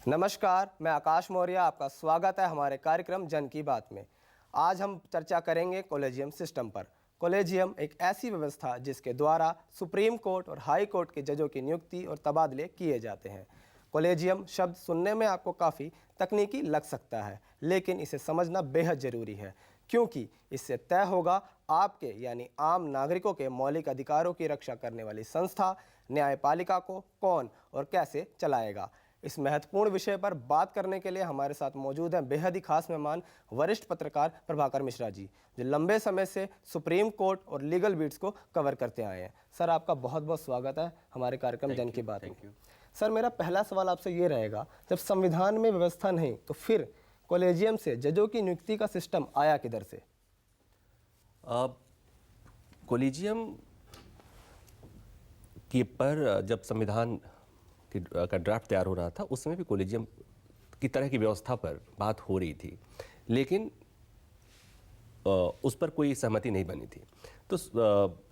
नमस्कार, मैं आकाश मौर्य। आपका स्वागत है हमारे कार्यक्रम जन की बात में। आज हम चर्चा करेंगे कॉलेजियम सिस्टम पर। कॉलेजियम एक ऐसी व्यवस्था जिसके द्वारा सुप्रीम कोर्ट और हाई कोर्ट के जजों की नियुक्ति और तबादले किए जाते हैं। कॉलेजियम शब्द सुनने में आपको काफ़ी तकनीकी लग सकता है, लेकिन इसे समझना बेहद ज़रूरी है, क्योंकि इससे तय होगा आपके यानी आम नागरिकों के मौलिक अधिकारों की रक्षा करने वाली संस्था न्यायपालिका को कौन और कैसे चलाएगा। इस महत्वपूर्ण विषय पर बात करने के लिए हमारे साथ मौजूद हैं बेहद ही खास मेहमान, वरिष्ठ पत्रकार प्रभाकर मिश्रा जी, जो लंबे समय से सुप्रीम कोर्ट और लीगल बीट्स को कवर करते आए हैं। सर, आपका बहुत बहुत स्वागत है हमारे कार्यक्रम जन की बात में। सर, मेरा पहला सवाल आपसे ये रहेगा, जब संविधान में व्यवस्था नहीं तो फिर कॉलेजियम से जजों की नियुक्ति का सिस्टम आया किधर से? कॉलेजियम के पर जब संविधान का ड्राफ्ट तैयार हो रहा था, उसमें भी कॉलेजियम की तरह की व्यवस्था पर बात हो रही थी, लेकिन उस पर कोई सहमति नहीं बनी थी। तो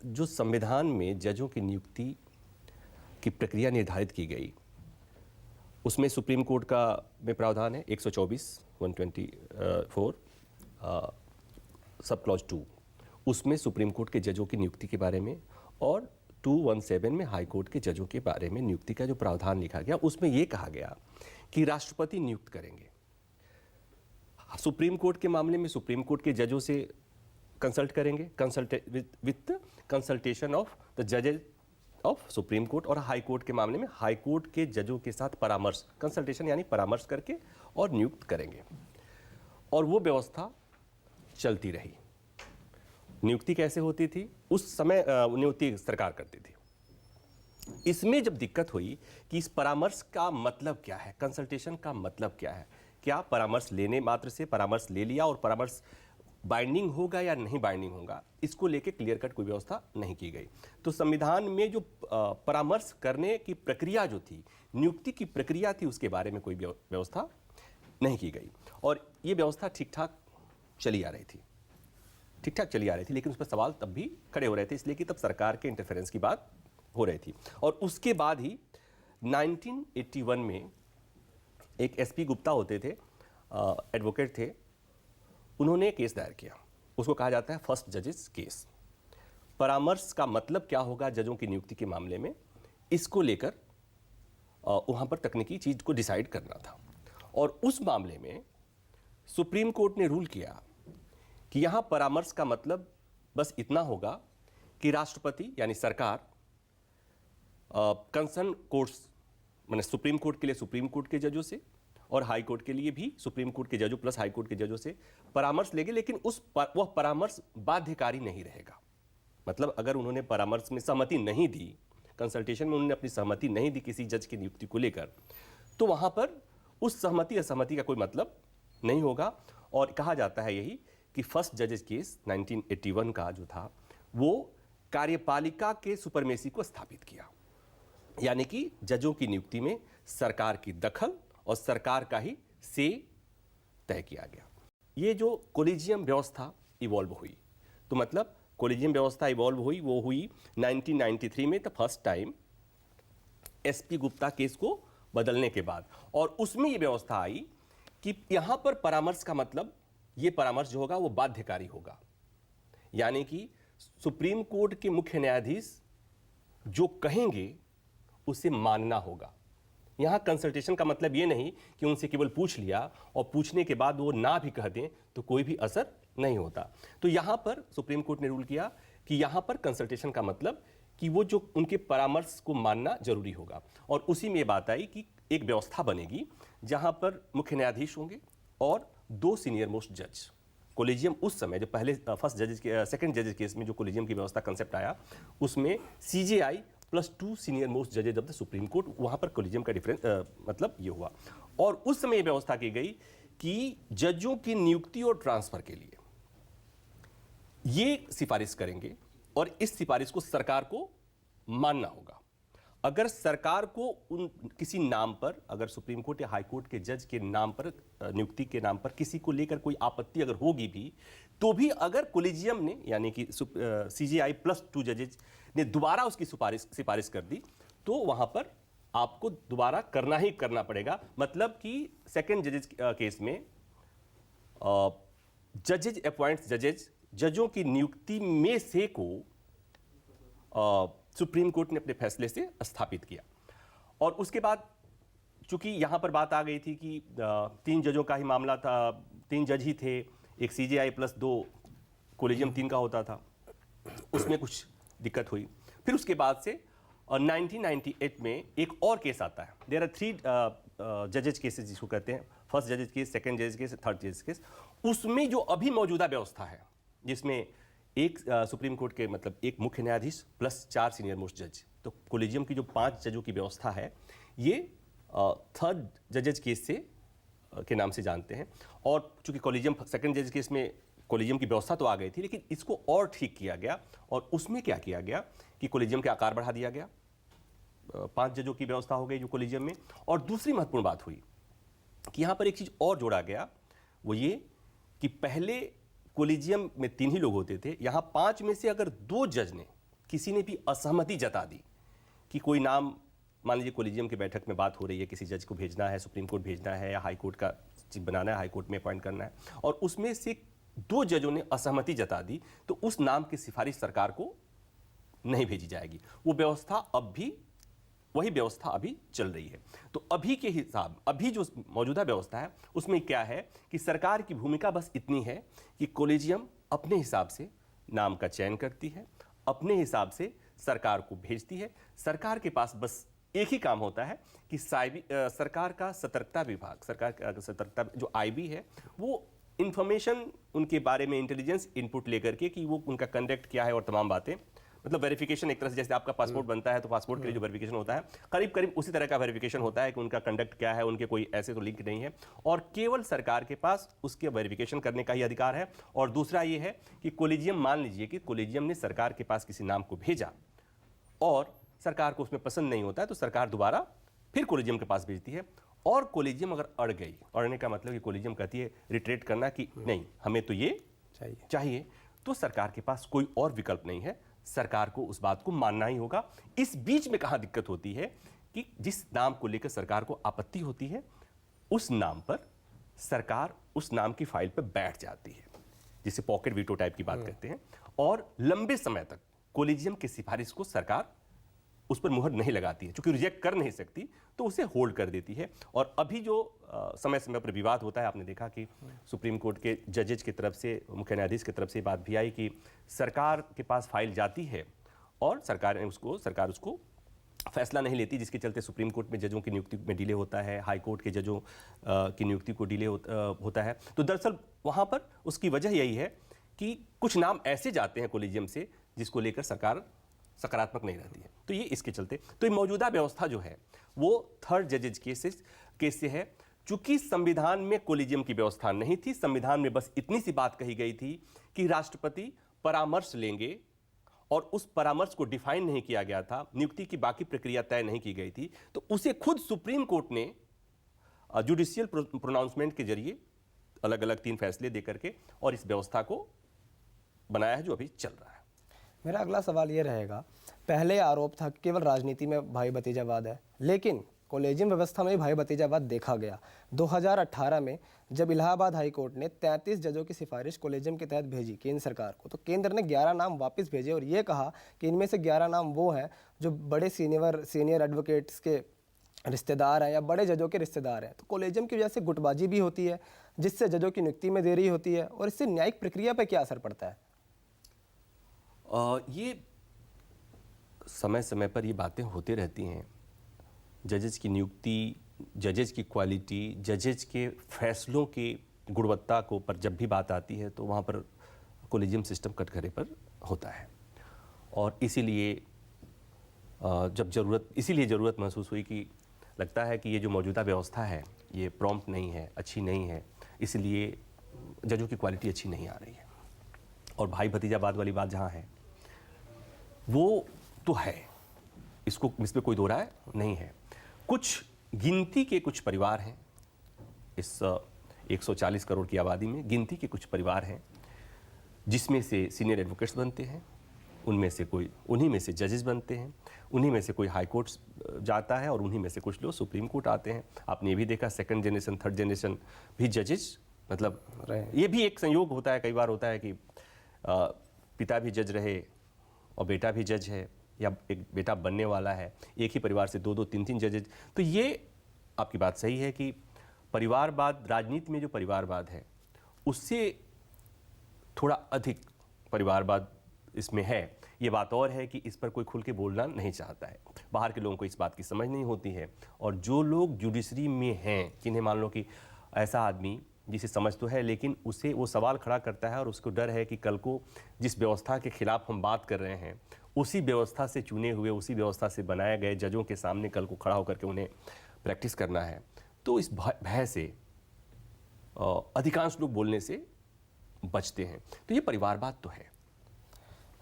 जो संविधान में जजों की नियुक्ति की प्रक्रिया निर्धारित की गई, उसमें सुप्रीम कोर्ट का में प्रावधान है 124, 124 सब क्लॉज 2, उसमें सुप्रीम कोर्ट के जजों की नियुक्ति के बारे में, और 217 में हाई कोर्ट के जजों के बारे में नियुक्ति का जो प्रावधान लिखा गया, उसमें यह कहा गया कि राष्ट्रपति नियुक्त करेंगे। सुप्रीम कोर्ट के मामले में सुप्रीम कोर्ट के जजों से कंसल्ट करेंगे, विथ कंसल्टेशन ऑफ द जजेस ऑफ सुप्रीम कोर्ट, और हाई कोर्ट के मामले में हाई कोर्ट के जजों के साथ परामर्श, कंसल्टेशन यानी परामर्श करके और नियुक्त करेंगे। और वो व्यवस्था चलती रही। नियुक्ति कैसे होती थी? उस समय नियुक्ति सरकार करती थी। इसमें जब दिक्कत हुई कि इस परामर्श का मतलब क्या है, कंसल्टेशन का मतलब क्या है, क्या परामर्श लेने मात्र से परामर्श ले लिया और परामर्श बाइंडिंग होगा या नहीं बाइंडिंग होगा, इसको लेके क्लियर कट कोई व्यवस्था नहीं की गई। तो संविधान में जो परामर्श करने की प्रक्रिया जो थी, नियुक्ति की प्रक्रिया थी, उसके बारे में कोई व्यवस्था नहीं की गई। और ये व्यवस्था ठीक ठाक चली आ रही थी, लेकिन उस पर सवाल तब भी खड़े हो रहे थे, इसलिए कि तब सरकार के इंटरफेरेंस की बात हो रही थी। और उसके बाद ही 1981 में एक एसपी गुप्ता होते थे, एडवोकेट थे, उन्होंने केस दायर किया। उसको कहा जाता है फर्स्ट जजेस केस। परामर्श का मतलब क्या होगा जजों की नियुक्ति के मामले में, इसको लेकर वहाँ पर तकनीकी चीज को डिसाइड करना था। और उस मामले में सुप्रीम कोर्ट ने रूल किया कि यहां परामर्श का मतलब बस इतना होगा कि राष्ट्रपति यानी सरकार कंसर्न कोर्ट्स, माने सुप्रीम कोर्ट के लिए सुप्रीम कोर्ट के जजों से और हाई कोर्ट के लिए भी सुप्रीम कोर्ट के जजों प्लस हाई कोर्ट के जजों से परामर्श लेंगे, लेकिन वह परामर्श बाध्यकारी नहीं रहेगा। मतलब अगर उन्होंने परामर्श में सहमति नहीं दी, कंसल्टेशन में उन्होंने अपनी सहमति नहीं दी किसी जज की नियुक्ति को लेकर, तो वहां पर उस सहमति असहमति का कोई मतलब नहीं होगा। और कहा जाता है यही कि फर्स्ट जजेस केस 1981 का जो था, वो कार्यपालिका के सुपरमेसी को स्थापित किया, यानी कि जजों की नियुक्ति में सरकार की दखल और सरकार का ही से तय किया गया। ये जो कॉलेजियम व्यवस्था इवॉल्व हुई, तो मतलब कॉलेजियम व्यवस्था इवॉल्व हुई, वो हुई 1993 में, the first time SP Gupta case को बदलने के बाद। और उसमें ये व्यवस्था आई कि यहां पर परामर्श का मतलब, ये परामर्श जो होगा वो बाध्यकारी होगा, यानी कि सुप्रीम कोर्ट के मुख्य न्यायाधीश जो कहेंगे उसे मानना होगा। यहां कंसल्टेशन का मतलब ये नहीं कि उनसे केवल पूछ लिया और पूछने के बाद वो ना भी कह दें तो कोई भी असर नहीं होता। तो यहां पर सुप्रीम कोर्ट ने रूल किया कि यहां पर कंसल्टेशन का मतलब कि वो जो उनके परामर्श को मानना जरूरी होगा। और उसी में बात आई कि एक व्यवस्था बनेगी जहां पर मुख्य न्यायाधीश होंगे और 2 सीनियर मोस्ट जज। कॉलेजियम उस समय जो पहले फर्स्ट जजेस के सेकंड जजेस केस में जो कॉलेजियम की व्यवस्था कंसेप्ट आया, उसमें CJI प्लस 2 सीनियर मोस्ट जजेस ऑफ द सुप्रीम कोर्ट, वहां पर कॉलेजियम का डिफरेंस मतलब ये हुआ। और उस समय ये व्यवस्था की गई कि जजों की नियुक्ति और ट्रांसफर के लिए ये सिफारिश करेंगे और इस सिफारिश को सरकार को मानना होगा। अगर सरकार को उन किसी नाम पर, अगर सुप्रीम कोर्ट या हाई कोर्ट के जज के नाम पर, नियुक्ति के नाम पर किसी को लेकर कोई आपत्ति अगर होगी भी, तो भी अगर कॉलेजियम ने यानी कि CJI प्लस 2 जजेज ने दोबारा उसकी सिफारिश कर दी, तो वहां पर आपको दोबारा करना ही करना पड़ेगा। मतलब कि सेकंड जजेस केस में जजेज अपॉइंट्स जजेज, जजों की नियुक्ति में से को सुप्रीम कोर्ट ने अपने फैसले से स्थापित किया। और उसके बाद चूंकि यहां पर बात आ गई थी कि 3 जजों का ही मामला था, 3 जज ही थे, एक CJI प्लस 2 कोलेजियम 3 का होता था, उसमें कुछ दिक्कत हुई। फिर उसके बाद से 1998 में एक और केस आता है। देयर आर 3 जजेज केसेस जिसको कहते हैं, फर्स्ट जजेज केस, सेकंड जजेज केस, थर्ड जजेज केस। उसमें जो अभी मौजूदा व्यवस्था है, जिसमें एक सुप्रीम कोर्ट के मतलब एक मुख्य न्यायाधीश प्लस 4 सीनियर मोस्ट जज, तो कोलेजियम की जो 5 जजों की व्यवस्था है, ये थर्ड जजेज केस से के नाम से जानते हैं। और चूंकि कोलेजियम सेकंड जजेज केस में कोलेजियम की व्यवस्था तो आ गई थी, लेकिन इसको और ठीक किया गया। और उसमें क्या किया गया कि कोलेजियम का आकार बढ़ा दिया गया, 5 जजों की व्यवस्था हो गई जो कोलेजियम में। और दूसरी महत्वपूर्ण बात हुई कि यहां पर एक चीज और जोड़ा गया, वो ये कि पहले कोलेजियम में 3 ही लोग होते थे, यहां 5 में से अगर 2 जज ने किसी ने भी असहमति जता दी कि कोई नाम, मान लीजिए कोलेजियम की बैठक में बात हो रही है, किसी जज को भेजना है, सुप्रीम कोर्ट भेजना है या हाई कोर्ट का चीफ बनाना है, हाई कोर्ट में अपॉइंट करना है, और उसमें से 2 जजों ने असहमति जता दी, तो उस नाम की सिफारिश सरकार को नहीं भेजी जाएगी। वो व्यवस्था अब भी, वही व्यवस्था अभी चल रही है। तो अभी के हिसाब, अभी जो मौजूदा व्यवस्था है उसमें क्या है कि सरकार की भूमिका बस इतनी है कि कोलेजियम अपने हिसाब से नाम का चयन करती है, अपने हिसाब से सरकार को भेजती है। सरकार के पास बस एक ही काम होता है कि सरकार का सतर्कता विभाग, सरकार का सतर्कता जो IB है, वो इंफॉर्मेशन उनके बारे में इंटेलिजेंस इनपुट लेकर के कि वो उनका कंडक्ट क्या है और तमाम बातें, मतलब वेरिफिकेशन एक तरह से जैसे आपका पासपोर्ट बनता है तो पासपोर्ट के लिए जो वेरिफिकेशन होता है, करीब करीब उसी तरह का वेरिफिकेशन होता है कि उनका कंडक्ट क्या है, उनके कोई ऐसे तो लिंक नहीं है, और केवल सरकार के पास उसके वेरिफिकेशन करने का ही अधिकार है। और दूसरा ये है कि कोलेजियम, मान लीजिए कि कोलेजियम ने सरकार के पास किसी नाम को भेजा और सरकार को उसमें पसंद नहीं होता है, तो सरकार दोबारा फिर कोलेजियम के पास भेजती है। और कोलेजियम अगर अड़ गई, अड़ने का मतलब कि कोलेजियम कहती है रिट्रेट करना कि नहीं, हमें तो ये चाहिए, तो सरकार के पास कोई और विकल्प नहीं है, सरकार को उस बात को मानना ही होगा। इस बीच में कहां दिक्कत होती है कि जिस नाम को लेकर सरकार को आपत्ति होती है, उस नाम पर सरकार उस नाम की फाइल पर बैठ जाती है, जिसे पॉकेट वीटो टाइप की बात करते हैं, और लंबे समय तक कोलेजियम की सिफारिश को सरकार उस पर मुहर नहीं लगाती है। चूंकि रिजेक्ट कर नहीं सकती तो उसे होल्ड कर देती है। और अभी जो समय समय पर विवाद होता है, आपने देखा कि सुप्रीम कोर्ट के जजेज की तरफ से, मुख्य न्यायाधीश की तरफ से बात भी आई कि सरकार के पास फाइल जाती है और सरकार उसको फैसला नहीं लेती, जिसके चलते सुप्रीम कोर्ट में जजों की नियुक्ति में डिले होता है, हाई कोर्ट के जजों की नियुक्ति को डिले होता है। तो दरअसल वहाँ पर उसकी वजह यही है कि कुछ नाम ऐसे जाते हैं कोलेजियम से जिसको लेकर सरकार सकारात्मक नहीं रहती है। तो ये इसके चलते, तो ये मौजूदा व्यवस्था जो है वो थर्ड जजेज केस से है। चूंकि संविधान में कोलेजियम की व्यवस्था नहीं थी, संविधान में बस इतनी सी बात कही गई थी कि राष्ट्रपति परामर्श लेंगे, और उस परामर्श को डिफाइन नहीं किया गया था, नियुक्ति की बाकी प्रक्रिया तय नहीं की गई थी, तो उसे खुद सुप्रीम कोर्ट ने जुडिशियल प्रोनाउंसमेंट के जरिए अलग अलग 3 फैसले देकर के और इस व्यवस्था को बनाया है जो अभी चल रहा है। मेरा अगला सवाल ये रहेगा, पहले आरोप था कि केवल राजनीति में भाई भतीजावाद है, लेकिन कॉलेजियम व्यवस्था में भी भाई भतीजावाद देखा गया। 2018 में जब इलाहाबाद हाई कोर्ट ने 33 जजों की सिफारिश कॉलेजियम के तहत भेजी केंद्र सरकार को, तो केंद्र ने 11 नाम वापस भेजे और ये कहा कि इनमें से 11 नाम वो हैं जो बड़े सीनियर एडवोकेट्स के रिश्तेदार हैं या बड़े जजों के रिश्तेदार हैं। तो कॉलेजियम की वजह से गुटबाजी भी होती है, जिससे जजों की नियुक्ति में देरी होती है, और इससे न्यायिक प्रक्रिया पर क्या असर पड़ता है? ये समय समय पर ये बातें होती रहती हैं। जजेस की नियुक्ति, जजेस की क्वालिटी, जजेस के फैसलों की गुणवत्ता को पर जब भी बात आती है तो वहाँ पर कॉलेजियम सिस्टम कटघरे पर होता है। और इसीलिए इसीलिए ज़रूरत महसूस हुई कि लगता है कि ये जो मौजूदा व्यवस्था है ये प्रॉम्प्ट नहीं है, अच्छी नहीं है, इसलिए जजों की क्वालिटी अच्छी नहीं आ रही है। और भाई भतीजावाद वाली बात जहाँ है वो तो है, इस पर कोई दो राय नहीं है। कुछ गिनती के कुछ परिवार हैं, इस 140 करोड़ की आबादी में गिनती के कुछ परिवार हैं जिसमें से सीनियर एडवोकेट्स बनते हैं, उनमें से कोई उन्हीं में से जजेस बनते हैं, उन्हीं में से कोई हाई कोर्ट जाता है और उन्हीं में से कुछ लोग सुप्रीम कोर्ट आते हैं। आपने ये भी देखा सेकंड जनरेशन थर्ड जनरेशन भी जजेस, मतलब ये भी एक संयोग होता है, कई बार होता है कि पिता भी जज रहे और बेटा भी जज है, या एक बेटा बनने वाला है, एक ही परिवार से दो दो तीन तीन जजेज। तो ये आपकी बात सही है कि परिवारवाद, राजनीति में जो परिवारवाद है उससे थोड़ा अधिक परिवारवाद इसमें है। ये बात और है कि इस पर कोई खुल के बोलना नहीं चाहता है, बाहर के लोगों को इस बात की समझ नहीं होती है। और जो लोग जुडिशरी में हैं, जिन्हें मान लो कि ऐसा आदमी जिसे समझ तो है लेकिन उसे वो सवाल खड़ा करता है और उसको डर है कि कल को जिस व्यवस्था के खिलाफ हम बात कर रहे हैं उसी व्यवस्था से चुने हुए, उसी व्यवस्था से बनाए गए जजों के सामने कल को खड़ा होकर के उन्हें प्रैक्टिस करना है, तो इस भय से अधिकांश लोग बोलने से बचते हैं। तो ये परिवारवाद तो है।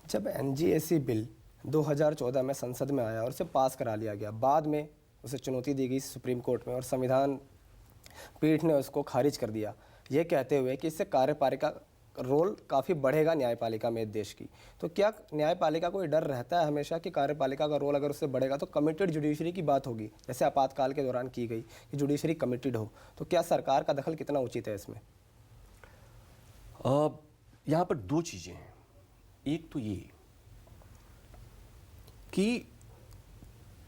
जब एनजीएसी बिल 2014 में संसद में आया और उसे पास करा लिया गया, बाद में उसे चुनौती दी गई सुप्रीम कोर्ट में और संविधान पीठ ने उसको खारिज कर दिया, ये कहते हुए कि इससे कार्यपालिका रोल काफ़ी बढ़ेगा न्यायपालिका में देश की। तो क्या न्यायपालिका को ये डर रहता है हमेशा कि कार्यपालिका का रोल अगर उससे बढ़ेगा तो कमिटेड जुडिशरी की बात होगी, जैसे आपातकाल के दौरान की गई कि जुडिशरी कमिटेड हो, तो क्या सरकार का दखल कितना उचित है इसमें? यहाँ पर दो चीज़ें हैं। एक तो ये कि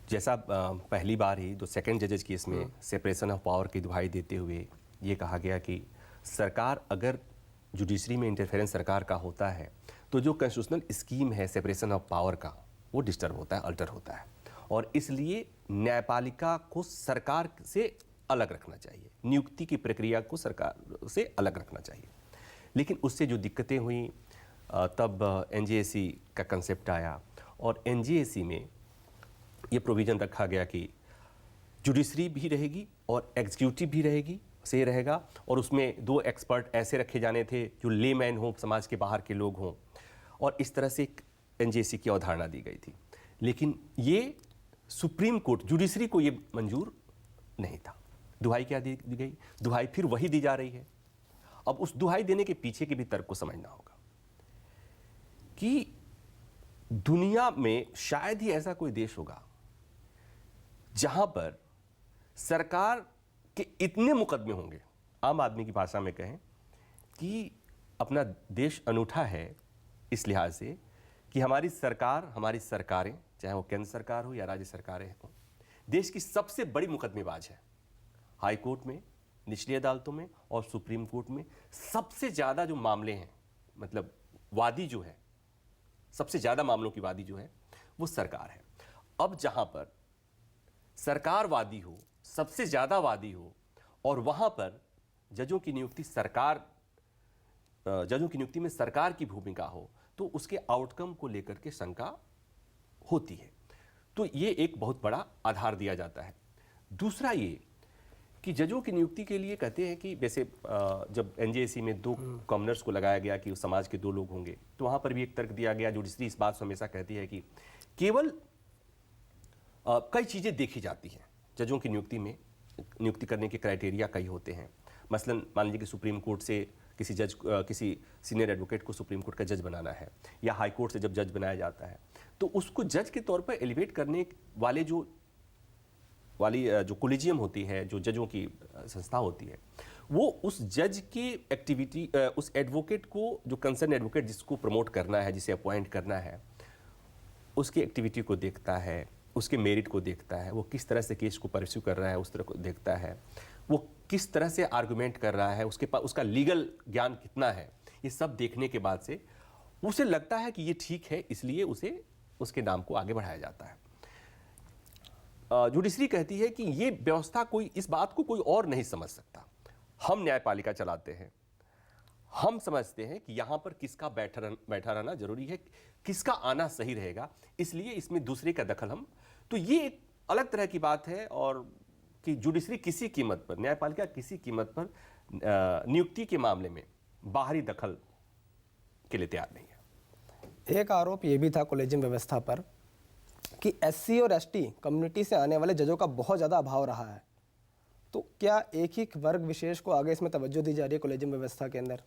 जैसा पहली बार ही दो सेकंड जजेस की इसमें सेपरेशन ऑफ पावर की दुहाई देते हुए ये कहा गया कि सरकार, अगर जुडिशरी में इंटरफेरेंस सरकार का होता है तो जो कॉन्स्टिट्यूशनल स्कीम है सेपरेशन ऑफ पावर का वो डिस्टर्ब होता है, अल्टर होता है, और इसलिए न्यायपालिका को सरकार से अलग रखना चाहिए, नियुक्ति की प्रक्रिया को सरकार से अलग रखना चाहिए। लेकिन उससे जो दिक्कतें हुई, तब एनजीएसी का कंसेप्ट आया और एनजीएसी में ये प्रोविज़न रखा गया कि जुडिशरी भी रहेगी और एग्जीक्यूटिव भी से रहेगा, और उसमें दो एक्सपर्ट ऐसे रखे जाने थे जो लेमैन हों, समाज के बाहर के लोग हों, और इस तरह से एनजीएसी की अवधारणा दी गई थी। लेकिन ये सुप्रीम कोर्ट, जुडिशरी को ये मंजूर नहीं था। दुहाई क्या दी गई? दुहाई फिर वही दी जा रही है। अब उस दुहाई देने के पीछे के भी तर्क को समझना होगा कि दुनिया में शायद ही ऐसा कोई देश होगा जहां पर सरकार के इतने मुकदमे होंगे, आम आदमी की भाषा में कहें कि अपना देश अनूठा है इस लिहाज से कि हमारी सरकार, हमारी सरकारें, चाहे वो केंद्र सरकार हो या राज्य सरकारें हो, देश की सबसे बड़ी मुकदमेबाज है। हाई कोर्ट में, निचली अदालतों में और सुप्रीम कोर्ट में सबसे ज़्यादा जो मामले हैं, मतलब वादी जो है, सबसे ज़्यादा मामलों की वादी जो है वो सरकार है। अब जहां पर सरकार वादी हो, सबसे ज़्यादा वादी हो, और वहां पर जजों की नियुक्ति में सरकार की भूमिका हो, तो उसके आउटकम को लेकर के शंका होती है। तो ये एक बहुत बड़ा आधार दिया जाता है। दूसरा ये कि जजों की नियुक्ति के लिए कहते हैं कि जैसे जब एनजीएसी में दो कॉमनर्स को लगाया गया कि उस समाज के दो लोग होंगे, तो वहां पर भी एक तर्क दिया गया। जुडिशरी इस बात से हमेशा कहती है कि केवल कई चीज़ें देखी जाती हैं जजों की नियुक्ति करने के क्राइटेरिया कई होते हैं। मसलन मान लीजिए कि सुप्रीम कोर्ट से किसी सीनियर एडवोकेट को सुप्रीम कोर्ट का जज बनाना है, या हाई कोर्ट से जब जज बनाया जाता है तो उसको जज के तौर पर एलिवेट करने वाले जो कोलिजियम होती है, जो जजों की संस्था होती है, वो उस जज की एक्टिविटी, उस एडवोकेट को, जो कंसर्न एडवोकेट जिसको प्रमोट करना है, जिसे अपॉइंट करना है, उसकी एक्टिविटी को देखता है, उसके मेरिट को देखता है, वो किस तरह से केस को परस्यू कर रहा है उस तरह को देखता है, वो किस तरह से आर्गुमेंट कर रहा है, उसके पास उसका लीगल ज्ञान कितना है, ये सब देखने के बाद से उसे लगता है कि ये ठीक है, इसलिए उसके नाम को आगे बढ़ाया जाता है। जुडिशरी कहती है कि ये व्यवस्था इस बात को कोई और नहीं समझ सकता। हम न्यायपालिका चलाते हैं, हम समझते हैं कि यहां पर किसका बैठा रहना जरूरी है, किसका आना सही रहेगा, इसलिए इसमें दूसरे का दखल तो ये एक अलग तरह की बात है। और कि जुडिशरी किसी कीमत पर, न्यायपालिका किसी कीमत पर नियुक्ति के मामले में बाहरी दखल के लिए तैयार नहीं है। एक आरोप ये भी था कॉलेजियम व्यवस्था पर कि एससी और एसटी कम्युनिटी से आने वाले जजों का बहुत ज़्यादा अभाव रहा है। तो क्या एक ही वर्ग विशेष को आगे इसमें तवज्जो दी जा रही है कॉलेजियम व्यवस्था के अंदर?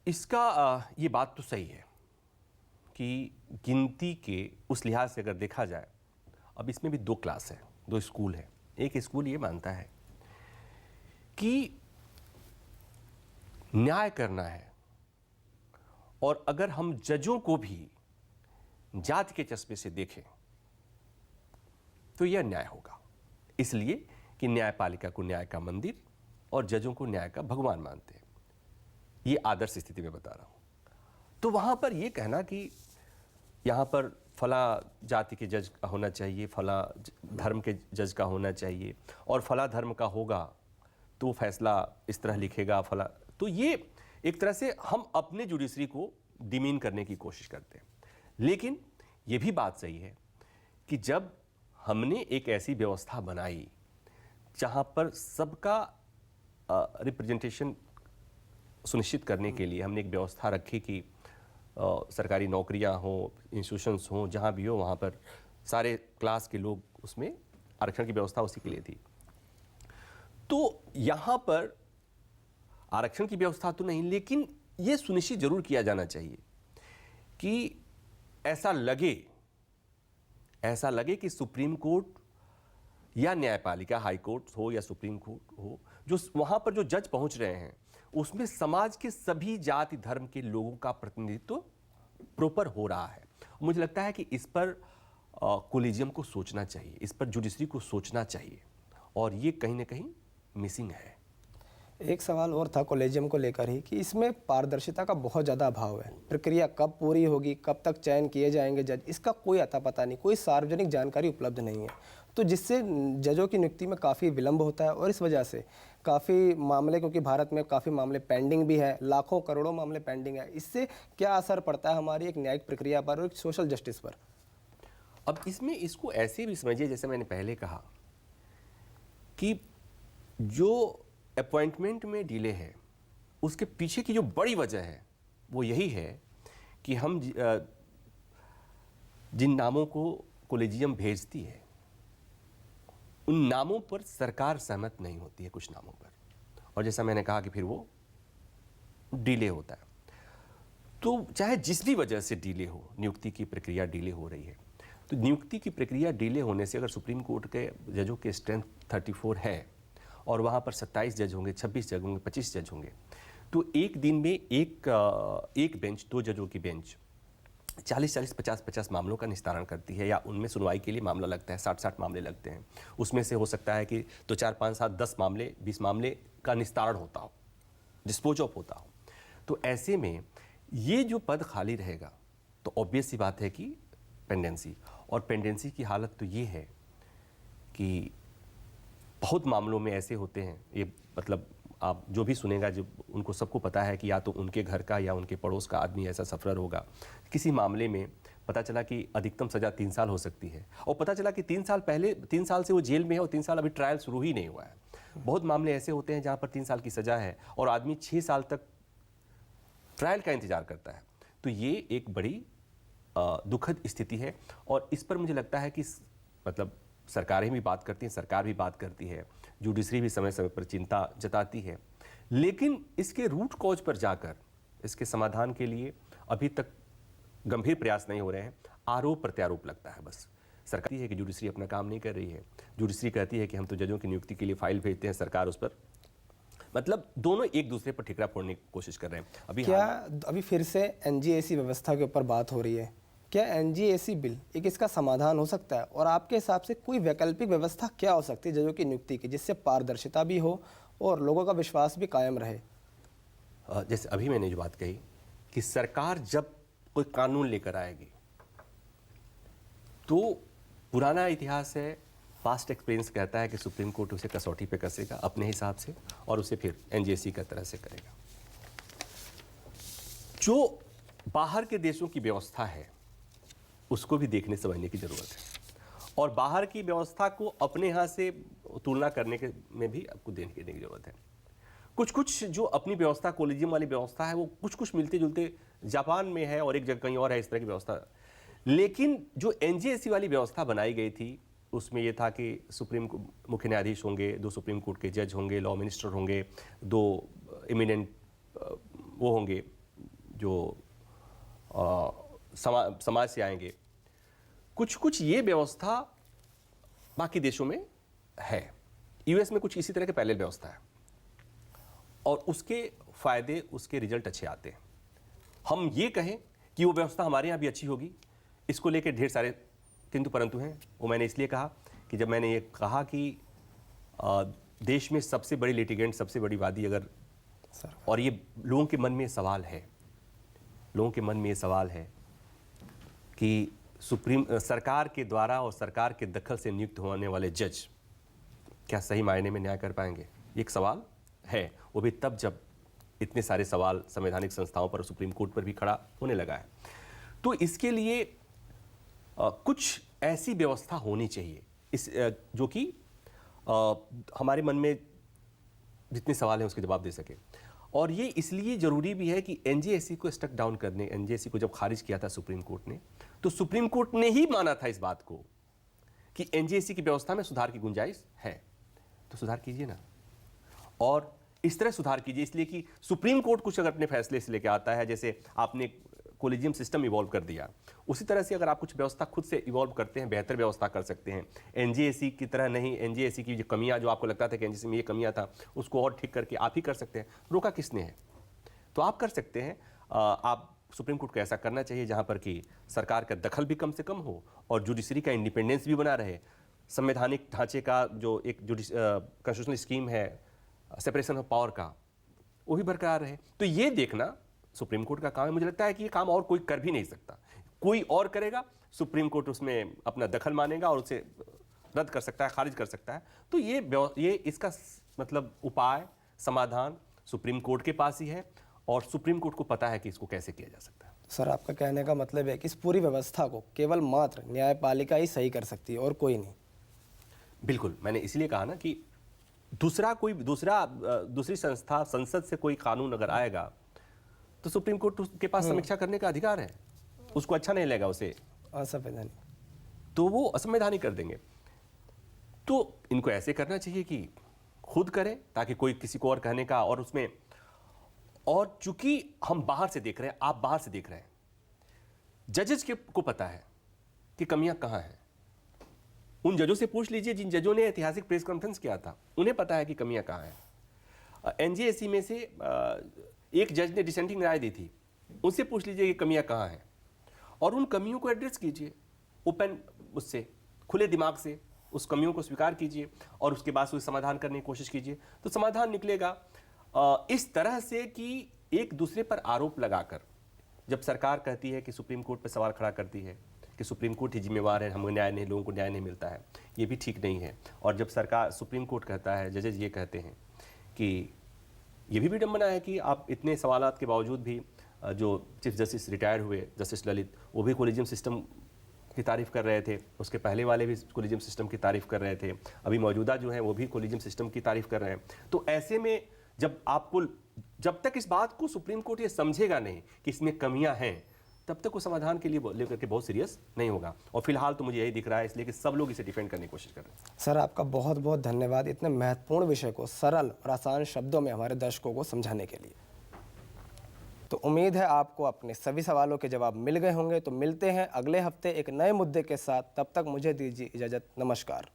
इसका ये बात तो सही है कि गिनती के उस लिहाज से अगर देखा जाए, अब इसमें भी दो क्लास है, दो स्कूल है। एक स्कूल ये मानता है कि न्याय करना है, और अगर हम जजों को भी जाति के चश्मे से देखें तो यह न्याय होगा, इसलिए कि न्यायपालिका को न्याय का मंदिर और जजों को न्याय का भगवान मानते हैं। ये आदर्श स्थिति में बता रहा हूं। तो वहां पर यह कहना कि यहां पर फला जाति के जज का होना चाहिए, फला धर्म के जज का होना चाहिए, और फला धर्म का होगा तो फैसला इस तरह लिखेगा फला, तो ये एक तरह से हम अपने जुडिशरी को डिमीन करने की कोशिश करते हैं। लेकिन ये भी बात सही है कि जब हमने एक ऐसी व्यवस्था बनाई जहां पर सबका रिप्रेजेंटेशन सुनिश्चित करने के लिए हमने एक व्यवस्था रखी कि सरकारी नौकरियां हो, इंस्टीट्यूशंस हो, जहां भी हो वहां पर सारे क्लास के लोग, उसमें आरक्षण की व्यवस्था उसी के लिए थी। तो यहां पर आरक्षण की व्यवस्था तो नहीं, लेकिन यह सुनिश्चित जरूर किया जाना चाहिए कि ऐसा लगे कि सुप्रीम कोर्ट या न्यायपालिका, हाई कोर्ट हो या सुप्रीम कोर्ट हो, जो वहां पर जो जज पहुंच रहे हैं उसमें समाज के सभी जाति धर्म के लोगों का प्रतिनिधित्व प्रॉपर हो रहा है। मुझे लगता है कि इस पर कोलिजियम को सोचना चाहिए, इस पर जुडिशरी को सोचना चाहिए, और ये कहीं ना कहीं मिसिंग है। एक सवाल और था कॉलेजियम को लेकर ही कि इसमें पारदर्शिता का बहुत ज़्यादा अभाव है। प्रक्रिया कब पूरी होगी, कब तक चयन किए जाएंगे जज, इसका कोई अता पता नहीं, कोई सार्वजनिक जानकारी उपलब्ध नहीं है। तो जिससे जजों की नियुक्ति में काफ़ी विलंब होता है, और इस वजह से काफ़ी मामले, क्योंकि भारत में काफ़ी मामले पेंडिंग भी है, लाखों करोड़ों मामले पेंडिंग है, इससे क्या असर पड़ता है हमारी एक न्यायिक प्रक्रिया पर और एक सोशल जस्टिस पर? अब इसमें इसको ऐसे भी समझिए, जैसे मैंने पहले कहा कि जो अपॉइंटमेंट में डिले है उसके पीछे की जो बड़ी वजह है वो यही है कि हम जिन नामों को कोलेजियम भेजती है उन नामों पर सरकार सहमत नहीं होती है कुछ नामों पर, और जैसा मैंने कहा कि फिर वो डिले होता है। तो चाहे जिस भी वजह से डिले हो, नियुक्ति की प्रक्रिया डिले हो रही है, तो नियुक्ति की प्रक्रिया डिले होने से अगर सुप्रीम कोर्ट के जजों के स्ट्रेंथ 34 है और वहाँ पर 27 जज होंगे, 26 जज होंगे, 25 जज होंगे, तो एक दिन में एक बेंच, दो जजों की बेंच 40-40, 50-50 मामलों का निस्तारण करती है, या उनमें सुनवाई के लिए मामला लगता है, 60-60 मामले लगते हैं। उसमें से हो सकता है कि 2, 4, 5, 7, 10 मामले, 20 मामले का निस्तारण होता हो, डिस्पोज ऑफ होता हो। तो ऐसे में ये जो पद खाली रहेगा तो ऑब्वियस सी बात है कि पेंडेंसी, और पेंडेंसी की हालत तो ये है कि बहुत मामलों में ऐसे होते हैं, ये मतलब आप जो भी सुनेगा, जो उनको सबको पता है कि या तो उनके घर का या उनके पड़ोस का आदमी ऐसा सफरर होगा। किसी मामले में पता चला कि अधिकतम सज़ा 3 साल हो सकती है, और पता चला कि 3 साल से वो जेल में है और 3 साल अभी ट्रायल शुरू ही नहीं हुआ है। बहुत मामले ऐसे होते हैं जहाँ पर 3 साल की सज़ा है और आदमी 6 साल तक ट्रायल का इंतजार करता है। तो ये एक बड़ी दुखद स्थिति है, और इस पर मुझे लगता है कि मतलब सरकारें भी बात करती हैं, सरकार भी बात करती है, जुडिशरी भी समय समय पर चिंता जताती है, लेकिन इसके रूट कॉज पर जाकर इसके समाधान के लिए अभी तक गंभीर प्रयास नहीं हो रहे हैं। आरोप प्रत्यारोप लगता है बस। सरकार कहती है कि जुडिशरी अपना काम नहीं कर रही है, जुडिशरी कहती है कि हम तो जजों की नियुक्ति के लिए फाइल भेजते हैं, सरकार उस पर, मतलब दोनों एक दूसरे पर ठिकरा फोड़ने की कोशिश कर रहे हैं। अभी फिर से एनजीएसी व्यवस्था के ऊपर बात हो रही है, क्या एनजीएसी बिल एक इसका समाधान हो सकता है? और आपके हिसाब से कोई वैकल्पिक व्यवस्था क्या हो सकती है जजों की नियुक्ति की, जिससे पारदर्शिता भी हो और लोगों का विश्वास भी कायम रहे? जैसे अभी मैंने जो बात कही कि सरकार जब कोई कानून लेकर आएगी तो पुराना इतिहास है, पास्ट एक्सपीरियंस कहता है कि सुप्रीम कोर्ट उसे कसौटी पे कसेगा अपने हिसाब से और उसे फिर एनजीएसी का तरह से करेगा। जो बाहर के देशों की व्यवस्था है उसको भी देखने समझने की जरूरत है, और बाहर की व्यवस्था को अपने यहाँ से तुलना करने के में भी आपको देने की जरूरत है। कुछ जो अपनी व्यवस्था, कोलिजियम वाली व्यवस्था है, वो कुछ मिलते जुलते जापान में है और एक जगह कहीं और है इस तरह की व्यवस्था। लेकिन जो एनजीएसी वाली व्यवस्था बनाई गई थी उसमें यह था कि सुप्रीम मुख्य न्यायाधीश होंगे, 2 सुप्रीम कोर्ट के जज होंगे, लॉ मिनिस्टर होंगे, 2 इमिनेंट वो होंगे जो समाज से आएंगे, कुछ कुछ ये व्यवस्था बाकी देशों में है। यूएस में कुछ इसी तरह के पैरेलल व्यवस्था है और उसके फायदे, उसके रिजल्ट अच्छे आते हैं। हम ये कहें कि वो व्यवस्था हमारे यहाँ भी अच्छी होगी, इसको लेकर ढेर सारे किंतु परंतु हैं। वो मैंने इसलिए कहा कि जब मैंने ये कहा कि देश में सबसे बड़ी लिटिगेंट, सबसे बड़ी वादी अगर, और ये लोगों के मन में सवाल है, लोगों के मन में ये सवाल है कि सरकार के द्वारा और सरकार के दखल से नियुक्त होने वाले जज क्या सही मायने में न्याय कर पाएंगे? ये एक सवाल है। वो भी तब जब इतने सारे सवाल संवैधानिक संस्थाओं पर, सुप्रीम कोर्ट पर भी खड़ा होने लगा है। तो इसके लिए कुछ ऐसी व्यवस्था होनी चाहिए जो कि हमारे मन में जितने सवाल हैं उसके जवाब दे सके। और ये इसलिए जरूरी भी है कि एनजेएसी को स्टक डाउन करने, एनजेएसी को जब खारिज किया था सुप्रीम कोर्ट ने, तो सुप्रीम कोर्ट ने ही माना था इस बात को कि एनजेएसी की व्यवस्था में सुधार की गुंजाइश है। तो सुधार कीजिए ना, और इस तरह सुधार कीजिए इसलिए कि सुप्रीम कोर्ट कुछ अगर अपने फैसले से लेकर आता है, जैसे आपने कोलिजियम सिस्टम इवॉल्व कर दिया, उसी तरह से अगर आप कुछ व्यवस्था खुद से इवॉल्व करते हैं, बेहतर व्यवस्था कर सकते हैं। एनजेएसी की तरह नहीं, एनजेएसी की जो कमियां, जो आपको लगता था कि एनजेएसी में ये कमियां था, उसको और ठीक करके आप ही कर सकते हैं। रोका किसने है? तो आप कर सकते हैं। आप सुप्रीम कोर्ट को ऐसा करना चाहिए जहां पर कि सरकार का दखल भी कम से कम हो और जुडिशरी का इंडिपेंडेंस भी बना रहे। संवैधानिक ढांचे का जो एक कॉन्स्टिट्यूशनल स्कीम है सेपरेशन ऑफ पावर का, वो भी बरकरार रहे। तो ये देखना सुप्रीम कोर्ट का काम है। मुझे लगता है कि ये काम और कोई कर भी नहीं सकता। कोई और करेगा, सुप्रीम कोर्ट उसमें अपना दखल मानेगा और उसे रद्द कर सकता है, खारिज कर सकता है। तो ये इसका मतलब उपाय, समाधान सुप्रीम कोर्ट के पास ही है और सुप्रीम कोर्ट को पता है कि इसको कैसे किया जा सकता है। सर, आपका कहने का मतलब है कि इस पूरी व्यवस्था को केवल मात्र न्यायपालिका ही सही कर सकती है और कोई नहीं? बिल्कुल, मैंने इसलिए कहा ना कि दूसरी संस्था, संसद से कोई कानून अगर आएगा तो सुप्रीम कोर्ट के पास समीक्षा करने का अधिकार है। उसको अच्छा नहीं लगेगा, उसे असंवैधानिक, तो वो असंवैधानिक कर देंगे। तो इनको ऐसे करना चाहिए कि खुद करें ताकि कोई किसी को और कहने का, और उसमें, और चूंकि हम बाहर से देख रहे हैं, आप बाहर से देख रहे हैं, जजेस को पता है कि कमियां कहां हैं। उन जजों से पूछ लीजिए जिन जजों ने ऐतिहासिक प्रेस कॉन्फ्रेंस किया था, उन्हें पता है कि कमियां कहां हैं। एनजेएसी में से एक जज ने डिसेंटिंग राय दी थी, उनसे पूछ लीजिए कि कमियां कहां हैं और उन कमियों को एड्रेस कीजिए ओपन, उससे खुले दिमाग से उस कमियों को स्वीकार कीजिए और उसके बाद उसका समाधान करने की कोशिश कीजिए, तो समाधान निकलेगा। इस तरह से कि एक दूसरे पर आरोप लगाकर, जब सरकार कहती है कि सुप्रीम कोर्ट पर सवाल खड़ा करती है कि सुप्रीम कोर्ट ही जिम्मेवार है, हमें न्याय नहीं, लोगों को न्याय नहीं मिलता है, ये भी ठीक नहीं है। और जब सुप्रीम कोर्ट कहता है, जजेज ये कहते हैं कि ये भी विडंबना है कि आप इतने सवालात के बावजूद भी, जो चीफ जस्टिस रिटायर्ड हुए, जस्टिस ललित, वो भी कोलिजियम सिस्टम की तारीफ कर रहे थे, उसके पहले वाले भी कोलिजियम सिस्टम की तारीफ कर रहे थे, अभी मौजूदा जो है वो भी कोलिजियम सिस्टम की तारीफ कर रहे हैं। तो ऐसे में जब तक इस बात को सुप्रीम कोर्ट ये समझेगा नहीं कि इसमें कमियां हैं, तब तक वो समाधान के लिए लेकर के बहुत सीरियस नहीं होगा। और फिलहाल तो मुझे यही दिख रहा है, इसलिए कि सब लोग इसे डिफेंड करने की कोशिश कर रहे हैं। सर, आपका बहुत बहुत धन्यवाद इतने महत्वपूर्ण विषय को सरल और आसान शब्दों में हमारे दर्शकों को समझाने के लिए। तो उम्मीद है आपको अपने सभी सवालों के जवाब मिल गए होंगे। तो मिलते हैं अगले हफ्ते एक नए मुद्दे के साथ। तब तक मुझे दीजिए इजाज़त। नमस्कार।